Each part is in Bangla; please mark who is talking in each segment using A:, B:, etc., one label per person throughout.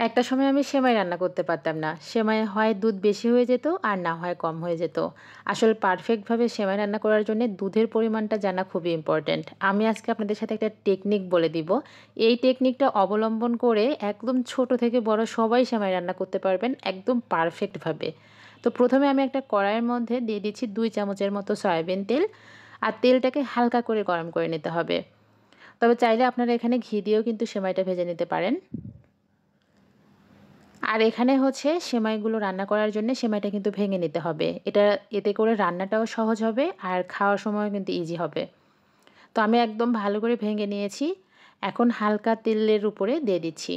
A: একটা সময় আমি সেমাই রান্না করতে পারতাম না। সেমাইয়ে হয় দুধ বেশি হয়ে যেত আর না হয় কম হয়ে যেত। আসলে পারফেক্টভাবে সেমাই রান্না করার জন্যে দুধের পরিমাণটা জানা খুবই ইম্পোর্টেন্ট। আমি আজকে আপনাদের সাথে একটা টেকনিক বলে দিব। এই টেকনিকটা অবলম্বন করে একদম ছোট থেকে বড় সবাই সেমাই রান্না করতে পারবেন একদম পারফেক্টভাবে। তো প্রথমে আমি একটা কড়াইয়ের মধ্যে দিয়ে দিচ্ছি 2 চামচের মতো সয়াবিন তেল। আর তেলটাকে হালকা করে গরম করে নিতে হবে। তবে চাইলে আপনারা এখানে ঘি দিয়েও কিন্তু সেমাইটা ভেজে নিতে পারেন। আর এখানে হচ্ছে সেমাইগুলো রান্না করার জন্য সেমাইটা কিন্তু ভেঙে নিতে হবে। এতে করে রান্নাটাও সহজ হবে আর খাওয়ার সময়ও কিন্তু ইজি হবে। তো আমি একদম ভালো করে ভেঙে নিয়েছি। এখন হালকা তেলের উপরে দিয়ে দিচ্ছি।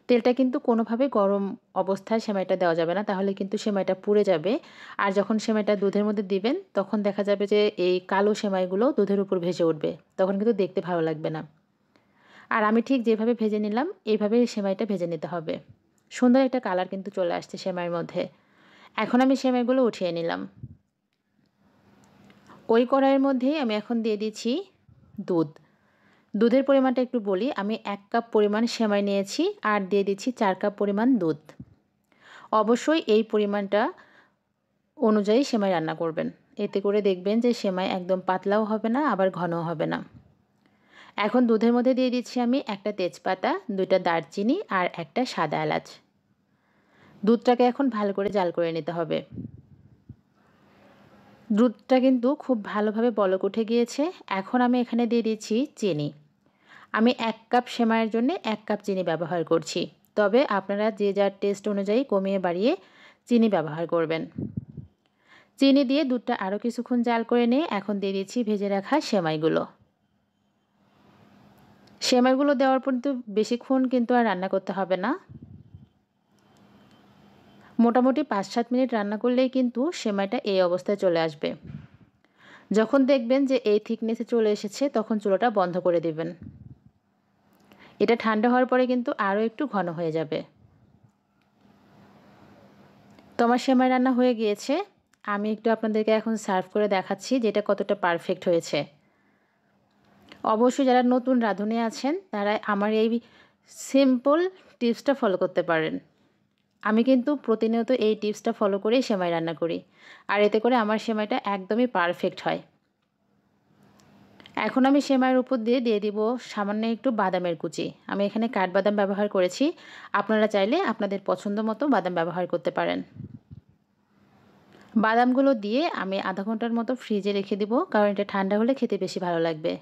A: তেলটা কিন্তু কোনোভাবে গরম অবস্থায় সেমাইটা দেওয়া যাবে না, তাহলে কিন্তু সেমাইটা পুড়ে যাবে। আর যখন সেমাইটা দুধের মধ্যে দিবেন তখন দেখা যাবে যে এই কালো সেমাইগুলো দুধের উপর ভেসে উঠবে। তখন কিন্তু দেখতে ভালো লাগবে না। আর আমি ঠিক যেভাবে ভেজে নিলাম এইভাবেই সেমাইটা ভেজে নিতে হবে। সুন্দর একটা কালার কিন্তু চলে আসছে সেমাইয়ের মধ্যে। এখন আমি সেমাইগুলো উঠিয়ে নিলাম। ওই কড়াইয়ের মধ্যেই আমি এখন দিয়ে দিচ্ছি দুধ। দুধের পরিমাণটা একটু বলি, আমি 1 কাপ পরিমাণ সেমাই নিয়েছি আর দিয়ে দিচ্ছি 4 কাপ পরিমাণ দুধ। অবশ্যই এই পরিমাণটা অনুযায়ী সেমাই রান্না করবেন। এতে করে দেখবেন যে সেমাই একদম পাতলাও হবে না আবার ঘনও হবে না। এখন দুধের মধ্যে দিয়ে দিচ্ছি আমি একটা তেজপাতা, 2টা দারচিনি আর একটা সাদা এলাচ। দুধটাকে এখন ভালো করে জাল করে নিতে হবে। দুধটা কিন্তু খুব ভালোভাবে বলক উঠে গিয়েছে। এখন আমি এখানে দিয়ে দিচ্ছি চিনি। আমি 1 কাপ সেমাইয়ের জন্য 1 কাপ চিনি ব্যবহার করছি। তবে আপনারা যে যার টেস্ট অনুযায়ী কমিয়ে বাড়িয়ে চিনি ব্যবহার করবেন। চিনি দিয়ে দুধটা আরও কিছুক্ষণ জাল করে নিয়ে এখন দিয়ে দিচ্ছি ভেজে রাখা সেমাইগুলো। সেমাইগুলো দেওয়ার পর তো বেশিক্ষণ কিন্তু আর রান্না করতে হবে না। মোটামুটি 5-7 মিনিট রান্না করলেই কিন্তু সেমাইটা এই অবস্থায় চলে আসবে। যখন দেখবেন যে এই থিকনেসে চলে এসেছে তখন চুলাটা বন্ধ করে দিবেন। এটা ঠান্ডা হওয়ার পরে কিন্তু আরও একটু ঘন হয়ে যাবে। তো আমার সেমাই রান্না হয়ে গিয়েছে। আমি একটু আপনাদেরকে এখন সার্ভ করে দেখাচ্ছি যে এটা কতটা পারফেক্ট হয়েছে। অবশ্যই যারা নতুন রাঁধুনি আছেন তারা আমার এই সিম্পল টিপসটা ফলো করতে পারেন। আমি কিন্তু প্রতিনিয়ত এই টিপসটা ফলো করেই সেমাই রান্না করি। আর এতে করে আমার সেমাইটা একদমই পারফেক্ট হয়। এখন আমি সেমাইয়ের উপর দিয়ে দিব সামান্য একটু বাদামের কুচি। আমি এখানে কাঠবাদাম ব্যবহার করেছি। আপনারা চাইলে আপনাদের পছন্দ মতো বাদাম ব্যবহার করতে পারেন। বাদামগুলো দিয়ে আমি আধা ঘন্টার মতো ফ্রিজে রেখে দিব, কারণ এটা ঠান্ডা হলে খেতে বেশি ভালো লাগবে।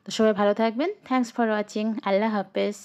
A: তো সবাই ভালো থাকবেন। Thanks for watching. আল্লাহ হাফেজ।